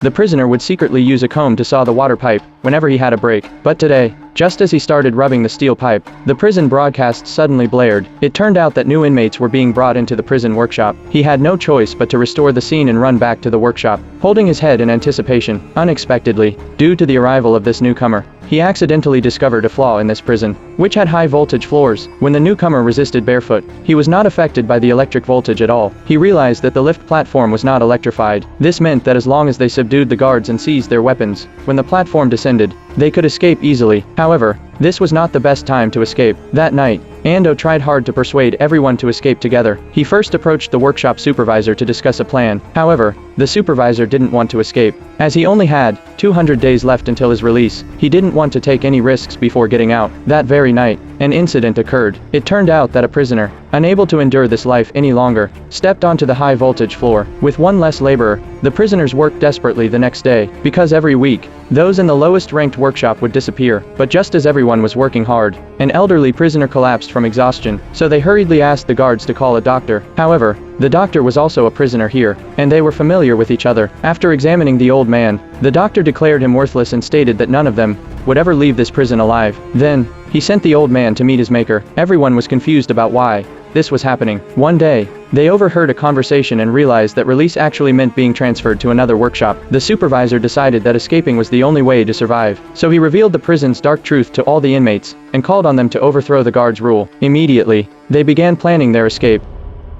the prisoner would secretly use a comb to saw the water pipe whenever he had a break. But today, just as he started rubbing the steel pipe, the prison broadcast suddenly blared. It turned out that new inmates were being brought into the prison workshop. He had no choice but to restore the scene and run back to the workshop, holding his head in anticipation. Unexpectedly, due to the arrival of this newcomer, he accidentally discovered a flaw in this prison, which had high voltage floors. When the newcomer resisted barefoot, he was not affected by the electric voltage at all. He realized that the lift platform was not electrified. This meant that as long as they subdued the guards and seized their weapons, when the platform descended, they could escape easily. However, this was not the best time to escape. That night, Ando tried hard to persuade everyone to escape together. He first approached the workshop supervisor to discuss a plan. However, the supervisor didn't want to escape. As he only had 200 days left until his release, he didn't want to take any risks before getting out. That very night, an incident occurred. It turned out that a prisoner, unable to endure this life any longer, stepped onto the high voltage floor. With one less laborer, the prisoners worked desperately the next day, because every week, those in the lowest ranked workshop would disappear. But just as everyone was working hard, an elderly prisoner collapsed from exhaustion, so they hurriedly asked the guards to call a doctor. However, the doctor was also a prisoner here, and they were familiar with each other. After examining the old man, the doctor declared him worthless and stated that none of them would ever leave this prison alive. Then, he sent the old man to meet his maker. Everyone was confused about why this was happening. One day, they overheard a conversation and realized that release actually meant being transferred to another workshop. The supervisor decided that escaping was the only way to survive, so he revealed the prison's dark truth to all the inmates, and called on them to overthrow the guards' rule. Immediately, they began planning their escape.